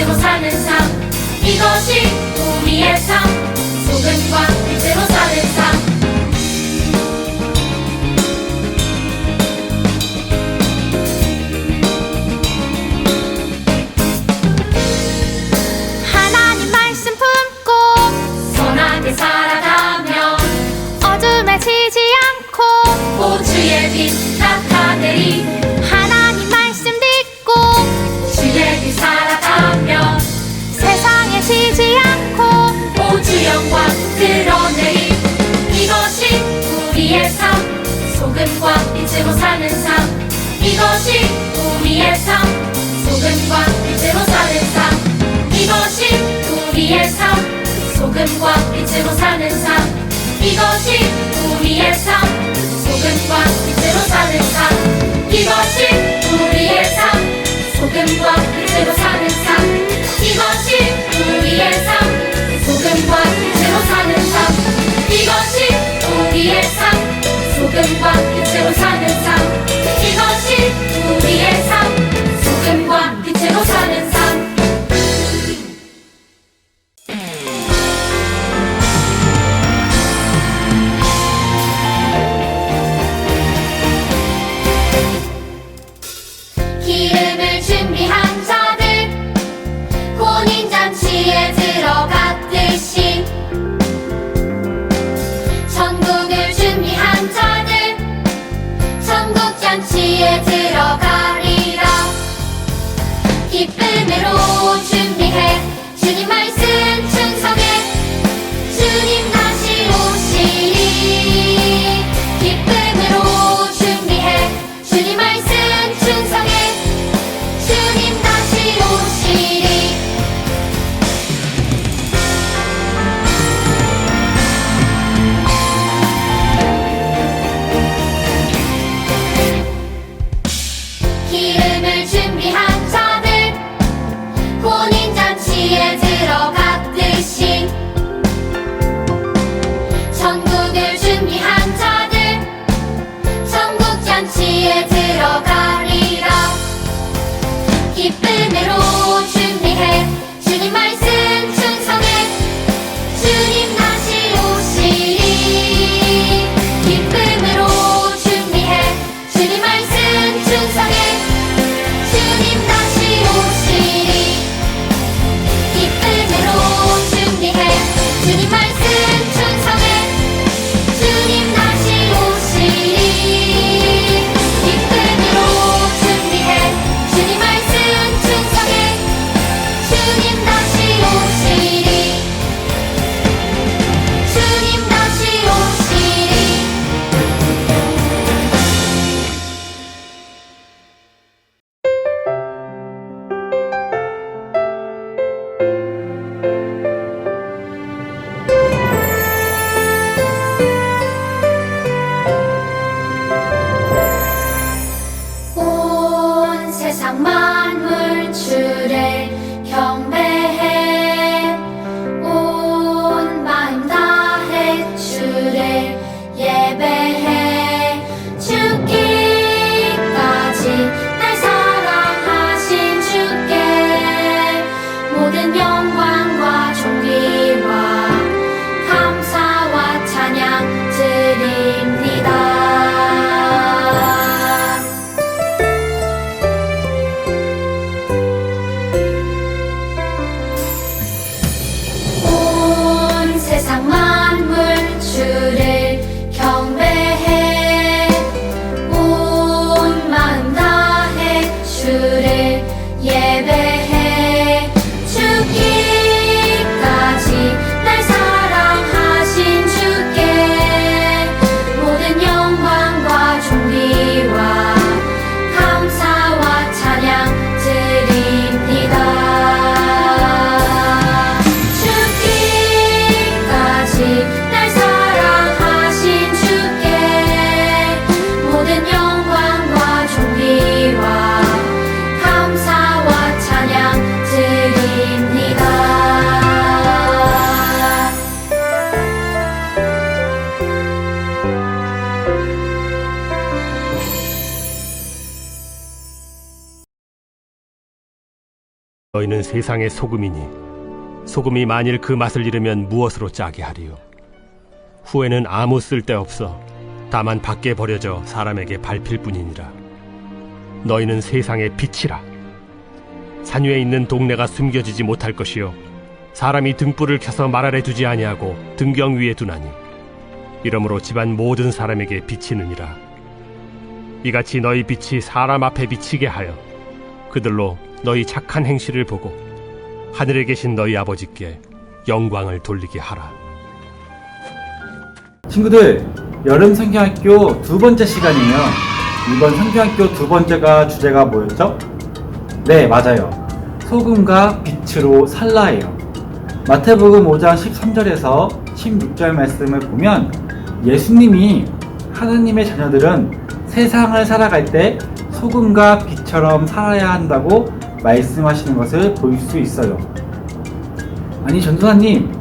빛으로 사는 삶, 이것이 우리의 삶. 소금과 빛으로 사는 삶. 하나님 말씀 품고 선하게 살아가며 어둠에 지지 않고 호주의 빛 나타내리. 하나님 말씀 듣고 주의 빛 살아가며 세상에 지지 않고 호주 영광 드러내리. 이것이 우리의 삶, 소금과 빛으로 사는 삶. 이것이 우리의 삶, 소금과 빛으로 사는 삶. 이것이 우리의 삶, 소금과 빛으로 사는 삶. 이것이 우리의 삶, 소금과 빛으로 사는 삶. 이것이 우리의 삶, 소금과 빛으로 사는 삶. 이것이 우리의 삶, 소금과 빛으로 사는 삶. 이것이 우리의 삶, 소금과 빛으로 사는 삶. 이것이 우리의 삶, 소금과 빛으로 사는 삶. 기름을 준비한 자들 혼인잔치에 들어갔듯이 천국을 준비한 자들 천국잔치에 들어가리라. 기쁨으로 준비해 주님 말씀 충성해 주님 다시 오시리. 기쁨으로 준비해 주님 말씀 충성해 주님 다시 오시리. 기름을 준비한 자들 너희는 세상의 소금이니 소금이 만일 그 맛을 잃으면 무엇으로 짜게 하리요? 후에는 아무 쓸데없어 다만 밖에 버려져 사람에게 밟힐 뿐이니라. 너희는 세상의 빛이라. 산 위에 있는 동네가 숨겨지지 못할 것이요 사람이 등불을 켜서 말 아래 두지 아니하고 등경 위에 두나니 이러므로 집안 모든 사람에게 비치느니라. 이같이 너희 빛이 사람 앞에 비치게 하여 그들로 너희 착한 행실을 보고 하늘에 계신 너희 아버지께 영광을 돌리게 하라. 친구들, 여름 성경학교 두 번째 시간이에요. 이번 성경학교 두 번째가 주제가 뭐였죠? 네, 맞아요. 소금과 빛으로 살라예요. 마태복음 5장 13절에서 16절 말씀을 보면 예수님이 하나님의 자녀들은 세상을 살아갈 때 소금과 빛처럼 살아야 한다고 말씀하시는 것을 볼 수 있어요. 아니, 전도사님,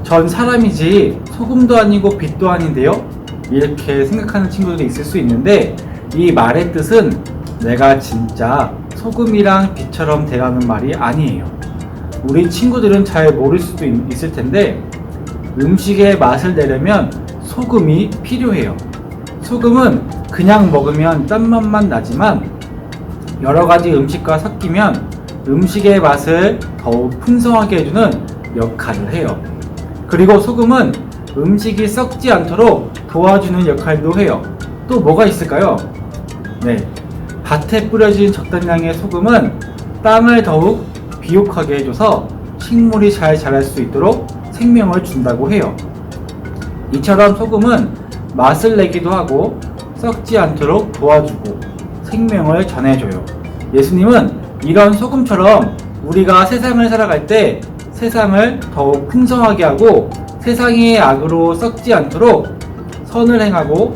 전 사람이지 소금도 아니고 빛도 아닌데요? 이렇게 생각하는 친구들이 있을 수 있는데 이 말의 뜻은 내가 진짜 소금이랑 빛처럼 되라는 말이 아니에요. 우리 친구들은 잘 모를 수도 있을 텐데 음식의 맛을 내려면 소금이 필요해요. 소금은 그냥 먹으면 짠맛만 나지만 여러 가지 음식과 섞이면 음식의 맛을 더욱 풍성하게 해주는 역할을 해요. 그리고 소금은 음식이 썩지 않도록 도와주는 역할도 해요. 또 뭐가 있을까요? 네, 밭에 뿌려진 적당량의 소금은 땅을 더욱 비옥하게 해줘서 식물이 잘 자랄 수 있도록 생명을 준다고 해요. 이처럼 소금은 맛을 내기도 하고 썩지 않도록 도와주고 생명을 전해줘요. 예수님은 이런 소금처럼 우리가 세상을 살아갈 때 세상을 더욱 풍성하게 하고 세상의 악으로 썩지 않도록 선을 행하고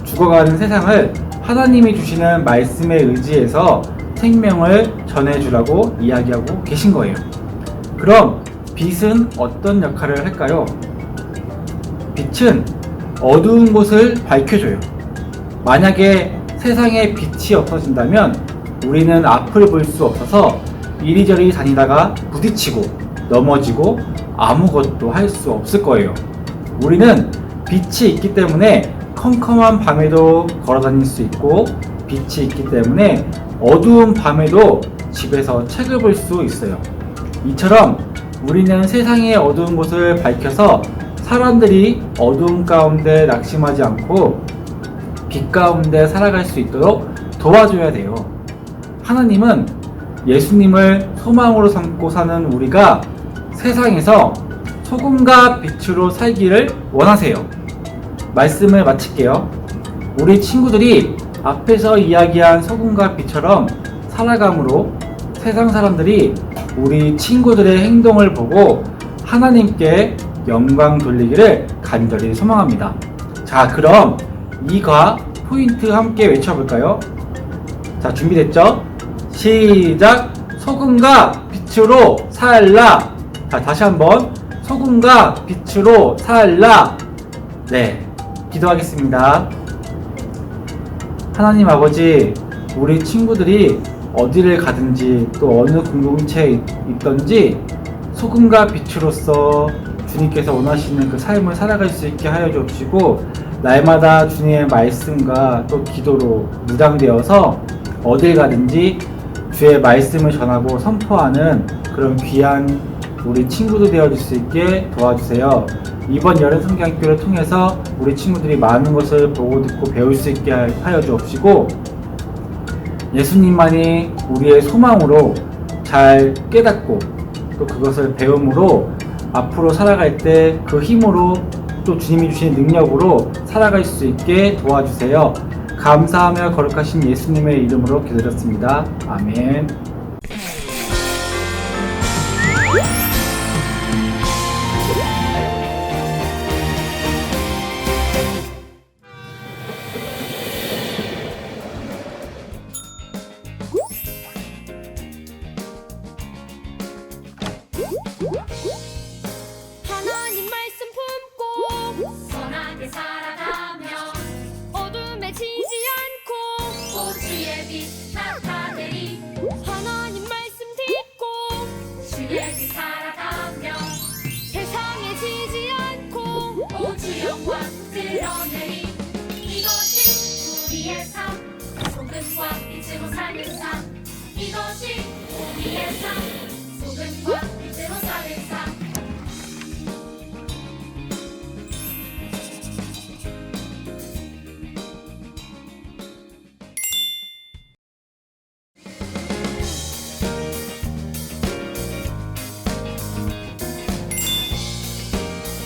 죽어가는 세상을 하나님이 주시는 말씀에 의지해서 생명을 전해주라고 이야기하고 계신 거예요. 그럼 빛은 어떤 역할을 할까요? 빛은 어두운 곳을 밝혀줘요. 만약에 세상에 빛이 없어진다면 우리는 앞을 볼 수 없어서 이리저리 다니다가 부딪히고 넘어지고 아무것도 할 수 없을 거예요. 우리는 빛이 있기 때문에 컴컴한 밤에도 걸어 다닐 수 있고 빛이 있기 때문에 어두운 밤에도 집에서 책을 볼 수 있어요. 이처럼 우리는 세상의 어두운 곳을 밝혀서 사람들이 어두움 가운데 낙심하지 않고 빛 가운데 살아갈 수 있도록 도와줘야 돼요. 하나님은 예수님을 소망으로 삼고 사는 우리가 세상에서 소금과 빛으로 살기를 원하세요. 말씀을 마칠게요. 우리 친구들이 앞에서 이야기한 소금과 빛처럼 살아감으로 세상 사람들이 우리 친구들의 행동을 보고 하나님께 영광 돌리기를 간절히 소망합니다. 자, 그럼 이과 포인트 함께 외쳐볼까요? 자, 준비됐죠? 시작! 소금과 빛으로 살라! 자, 다시 한번 소금과 빛으로 살라! 네, 기도하겠습니다. 하나님 아버지, 우리 친구들이 어디를 가든지 또 어느 공동체에 있던지 소금과 빛으로서 주님께서 원하시는 그 삶을 살아갈 수 있게 하여 주옵시고 날마다 주님의 말씀과 또 기도로 무장되어서 어딜 가든지 주의 말씀을 전하고 선포하는 그런 귀한 우리 친구도 되어줄 수 있게 도와주세요. 이번 여름 성경학교를 통해서 우리 친구들이 많은 것을 보고 듣고 배울 수 있게 하여 주옵시고 예수님만이 우리의 소망으로 잘 깨닫고 또 그것을 배움으로 앞으로 살아갈 때 그 힘으로 또 주님이 주신 능력으로 살아갈 수 있게 도와주세요. 감사하며 거룩하신 예수님의 이름으로 기도드렸습니다. 아멘. 하나님 말씀 품고 선하게 살아가며 어둠에 지지 않고 또 주의 빛 나타내리 하나님 소금과 빛으로 사는 삶 이것이 우리의 삶 소금과 빛으로 사는 삶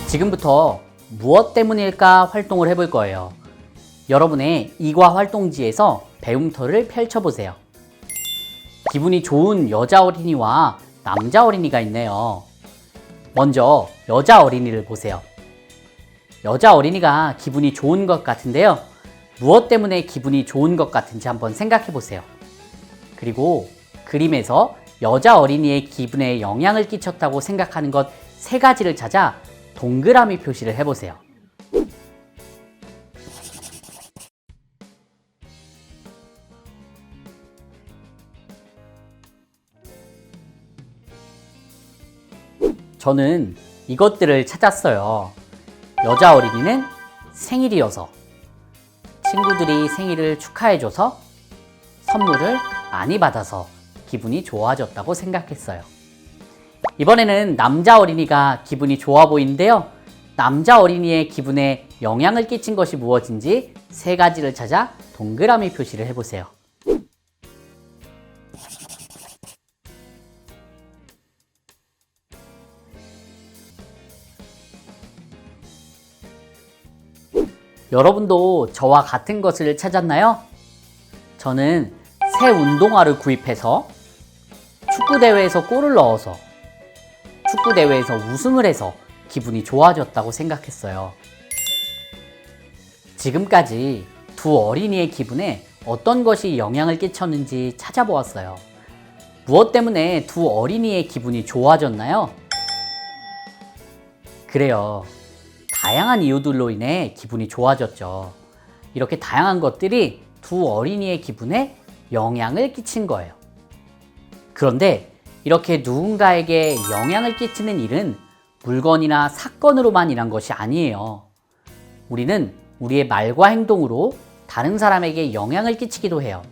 지금부터 무엇 때문일까 활동을 해볼 거예요. 여러분의 이과 활동지에서 배움터를 펼쳐보세요. 기분이 좋은 여자 어린이와 남자 어린이가 있네요. 먼저 여자 어린이를 보세요. 여자 어린이가 기분이 좋은 것 같은데요. 무엇 때문에 기분이 좋은 것 같은지 한번 생각해 보세요. 그리고 그림에서 여자 어린이의 기분에 영향을 끼쳤다고 생각하는 것 3가지를 찾아 동그라미 표시를 해보세요. 저는 이것들을 찾았어요. 여자 어린이는 생일이어서, 친구들이 생일을 축하해줘서, 선물을 많이 받아서 기분이 좋아졌다고 생각했어요. 이번에는 남자 어린이가 기분이 좋아 보이는데요. 남자 어린이의 기분에 영향을 끼친 것이 무엇인지 3가지를 찾아 동그라미 표시를 해보세요. 여러분도 저와 같은 것을 찾았나요? 저는 새 운동화를 구입해서 축구대회에서 골을 넣어서 축구대회에서 우승을 해서 기분이 좋아졌다고 생각했어요. 지금까지 두 어린이의 기분에 어떤 것이 영향을 끼쳤는지 찾아보았어요. 무엇 때문에 두 어린이의 기분이 좋아졌나요? 그래요. 다양한 이유들로 인해 기분이 좋아졌죠. 이렇게 다양한 것들이 두 어린이의 기분에 영향을 끼친 거예요. 그런데 이렇게 누군가에게 영향을 끼치는 일은 물건이나 사건으로만 일한 것이 아니에요. 우리는 우리의 말과 행동으로 다른 사람에게 영향을 끼치기도 해요.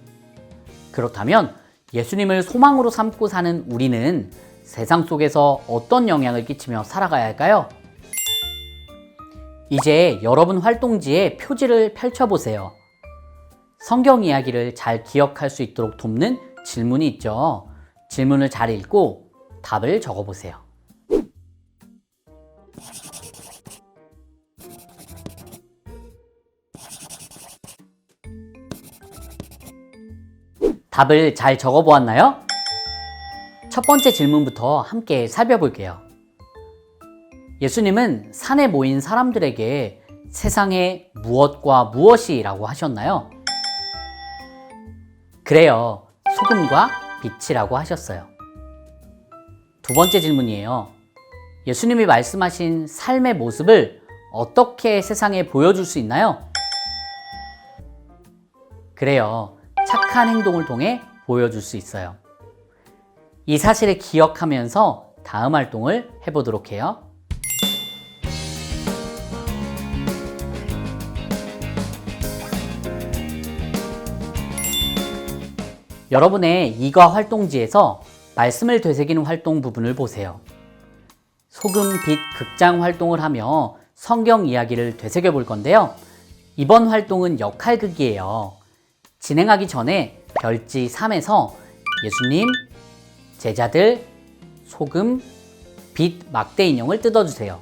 그렇다면 예수님을 소망으로 삼고 사는 우리는 세상 속에서 어떤 영향을 끼치며 살아가야 할까요? 이제 여러분 활동지에 표지를 펼쳐보세요. 성경 이야기를 잘 기억할 수 있도록 돕는 질문이 있죠. 질문을 잘 읽고 답을 적어보세요. 답을 잘 적어보았나요? 첫 번째 질문부터 함께 살펴볼게요. 예수님은 산에 모인 사람들에게 세상에 무엇과 무엇이라고 하셨나요? 그래요. 소금과 빛이라고 하셨어요. 두 번째 질문이에요. 예수님이 말씀하신 삶의 모습을 어떻게 세상에 보여줄 수 있나요? 그래요. 착한 행동을 통해 보여줄 수 있어요. 이 사실을 기억하면서 다음 활동을 해보도록 해요. 여러분의 이과 활동지에서 말씀을 되새기는 활동 부분을 보세요. 소금, 빛, 극장 활동을 하며 성경 이야기를 되새겨 볼 건데요. 이번 활동은 역할극이에요. 진행하기 전에 별지 3에서 예수님, 제자들, 소금, 빛, 막대 인형을 뜯어주세요.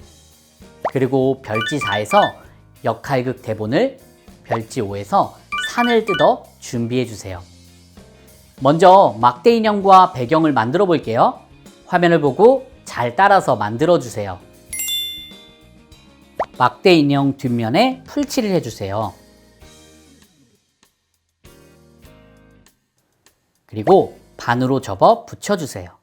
그리고 별지 4에서 역할극 대본을, 별지 5에서 산을 뜯어 준비해주세요. 먼저 막대 인형과 배경을 만들어 볼게요. 화면을 보고 잘 따라서 만들어 주세요. 막대 인형 뒷면에 풀칠을 해주세요. 그리고 반으로 접어 붙여주세요.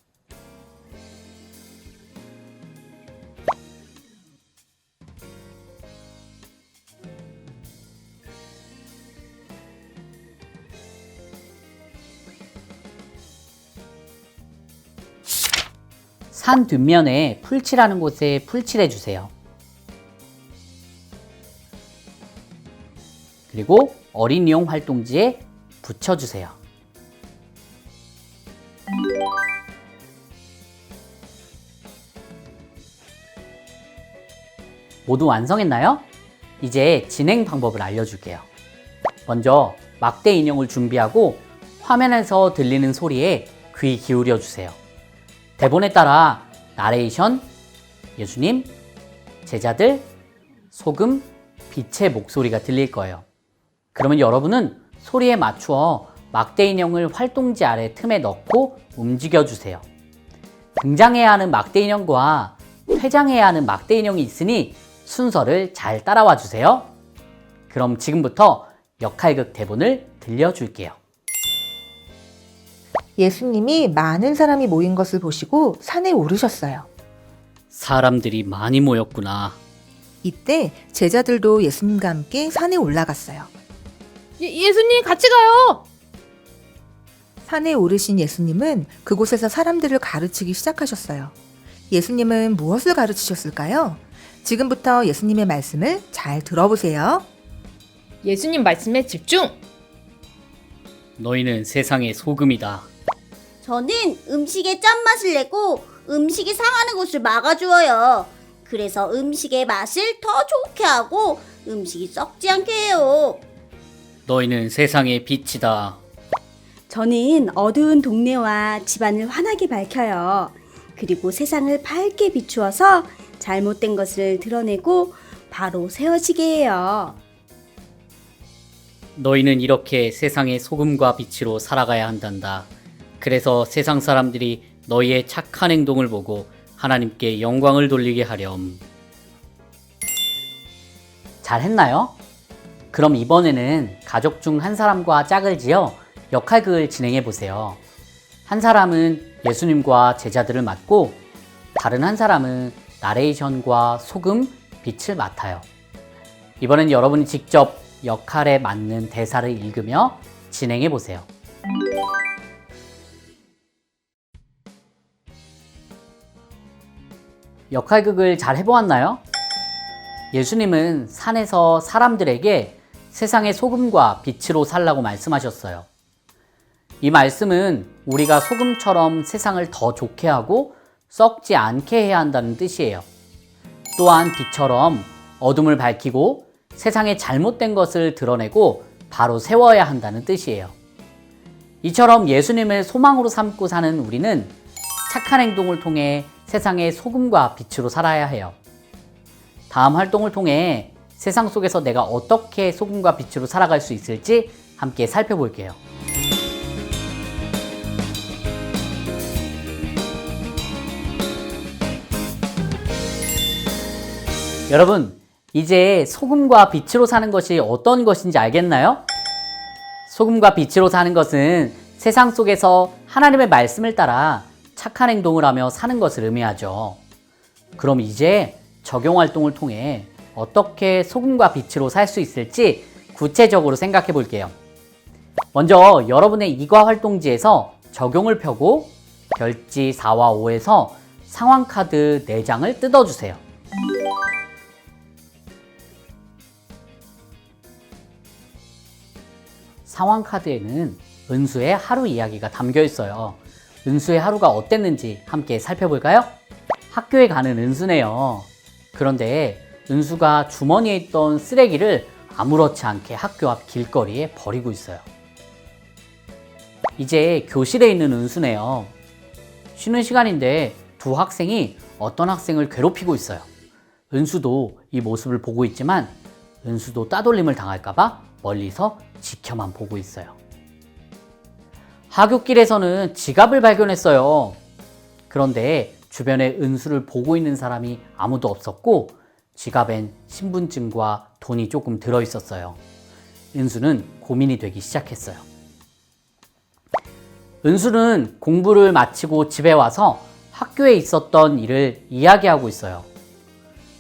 산 뒷면에 풀칠하는 곳에 풀칠해 주세요. 그리고 어린이용 활동지에 붙여주세요. 모두 완성했나요? 이제 진행 방법을 알려줄게요. 먼저 막대 인형을 준비하고 화면에서 들리는 소리에 귀 기울여 주세요. 대본에 따라 나레이션, 예수님, 제자들, 소금, 빛의 목소리가 들릴 거예요. 그러면 여러분은 소리에 맞추어 막대 인형을 활동지 아래 틈에 넣고 움직여 주세요. 등장해야 하는 막대 인형과 퇴장해야 하는 막대 인형이 있으니 순서를 잘 따라와 주세요. 그럼 지금부터 역할극 대본을 들려줄게요. 예수님이 많은 사람이 모인 것을 보시고 산에 오르셨어요. 사람들이 많이 모였구나. 이때 제자들도 예수님과 함께 산에 올라갔어요. 예수님 같이 가요. 산에 오르신 예수님은 그곳에서 사람들을 가르치기 시작하셨어요. 예수님은 무엇을 가르치셨을까요? 지금부터 예수님의 말씀을 잘 들어보세요. 예수님 말씀에 집중. 너희는 세상의 소금이다. 저는 음식에 짠맛을 내고 음식이 상하는 것을 막아주어요. 그래서 음식의 맛을 더 좋게 하고 음식이 썩지 않게 해요. 너희는 세상의 빛이다. 저는 어두운 동네와 집안을 환하게 밝혀요. 그리고 세상을 밝게 비추어서 잘못된 것을 드러내고 바로 세워지게 해요. 너희는 이렇게 세상의 소금과 빛으로 살아가야 한단다. 그래서 세상 사람들이 너희의 착한 행동을 보고 하나님께 영광을 돌리게 하렴. 잘했나요? 그럼 이번에는 가족 중 한 사람과 짝을 지어 역할극을 진행해 보세요. 한 사람은 예수님과 제자들을 맡고 다른 한 사람은 나레이션과 소금, 빛을 맡아요. 이번엔 여러분이 직접 역할에 맞는 대사를 읽으며 진행해 보세요. 역할극을 잘 해보았나요? 예수님은 산에서 사람들에게 세상의 소금과 빛으로 살라고 말씀하셨어요. 이 말씀은 우리가 소금처럼 세상을 더 좋게 하고 썩지 않게 해야 한다는 뜻이에요. 또한 빛처럼 어둠을 밝히고 세상의 잘못된 것을 드러내고 바로 세워야 한다는 뜻이에요. 이처럼 예수님을 소망으로 삼고 사는 우리는 착한 행동을 통해 세상의 소금과 빛으로 살아야 해요. 다음 활동을 통해 세상 속에서 내가 어떻게 소금과 빛으로 살아갈 수 있을지 함께 살펴볼게요. 여러분, 이제 소금과 빛으로 사는 것이 어떤 것인지 알겠나요? 소금과 빛으로 사는 것은 세상 속에서 하나님의 말씀을 따라 착한 행동을 하며 사는 것을 의미하죠. 그럼 이제 적용 활동을 통해 어떻게 소금과 빛으로 살 수 있을지 구체적으로 생각해 볼게요. 먼저 여러분의 이과 활동지에서 적용을 펴고 별지 4와 5에서 상황카드 4장을 뜯어주세요. 상황카드에는 은수의 하루 이야기가 담겨 있어요. 은수의 하루가 어땠는지 함께 살펴볼까요? 학교에 가는 은수네요. 그런데 은수가 주머니에 있던 쓰레기를 아무렇지 않게 학교 앞 길거리에 버리고 있어요. 이제 교실에 있는 은수네요. 쉬는 시간인데 두 학생이 어떤 학생을 괴롭히고 있어요. 은수도 이 모습을 보고 있지만 은수도 따돌림을 당할까봐 멀리서 지켜만 보고 있어요. 하굣길에서는 지갑을 발견했어요. 그런데 주변에 은수를 보고 있는 사람이 아무도 없었고 지갑엔 신분증과 돈이 조금 들어 있었어요. 은수는 고민이 되기 시작했어요. 은수는 공부를 마치고 집에 와서 학교에 있었던 일을 이야기하고 있어요.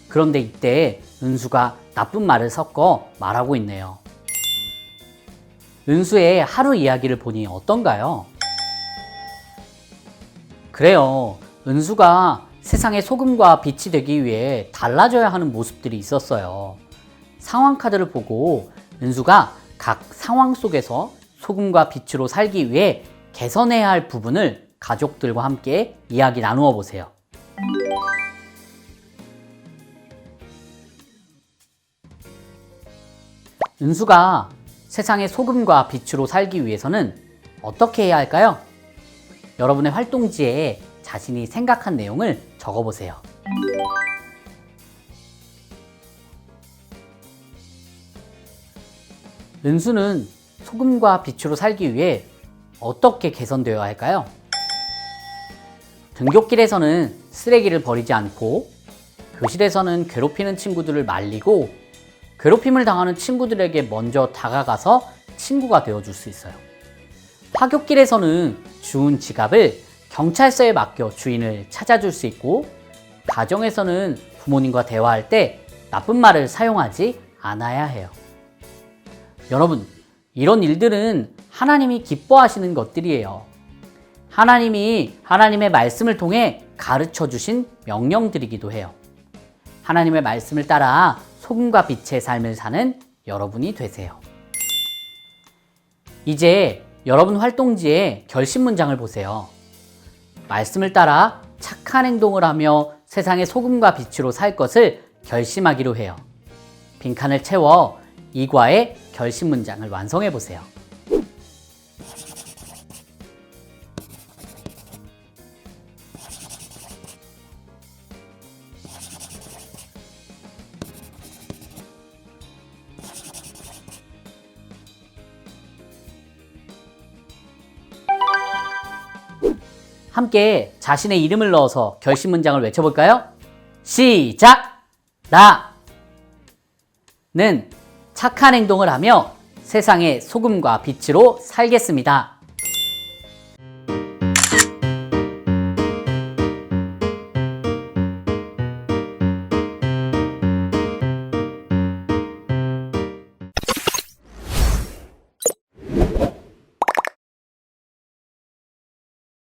그런데 이때 은수가 나쁜 말을 섞어 말하고 있네요. 은수의 하루 이야기를 보니 어떤가요? 그래요. 은수가 세상의 소금과 빛이 되기 위해 달라져야 하는 모습들이 있었어요. 상황 카드를 보고 은수가 각 상황 속에서 소금과 빛으로 살기 위해 개선해야 할 부분을 가족들과 함께 이야기 나누어 보세요. 은수가 세상의 소금과 빛으로 살기 위해서는 어떻게 해야 할까요? 여러분의 활동지에 자신이 생각한 내용을 적어보세요. 은수는 소금과 빛으로 살기 위해 어떻게 개선되어야 할까요? 등굣길에서는 쓰레기를 버리지 않고, 교실에서는 괴롭히는 친구들을 말리고, 괴롭힘을 당하는 친구들에게 먼저 다가가서 친구가 되어줄 수 있어요. 하굣길에서는 주운 지갑을 경찰서에 맡겨 주인을 찾아줄 수 있고, 가정에서는 부모님과 대화할 때 나쁜 말을 사용하지 않아야 해요. 여러분, 이런 일들은 하나님이 기뻐하시는 것들이에요. 하나님이 하나님의 말씀을 통해 가르쳐 주신 명령들이기도 해요. 하나님의 말씀을 따라 소금과 빛의 삶을 사는 여러분이 되세요. 이제 여러분 활동지에 결심 문장을 보세요. 말씀을 따라 착한 행동을 하며 세상의 소금과 빛으로 살 것을 결심하기로 해요. 빈칸을 채워 이과의 결심 문장을 완성해 보세요. 함께 자신의 이름을 넣어서 결심 문장을 외쳐볼까요? 시작! 나는 착한 행동을 하며 세상의 소금과 빛으로 살겠습니다.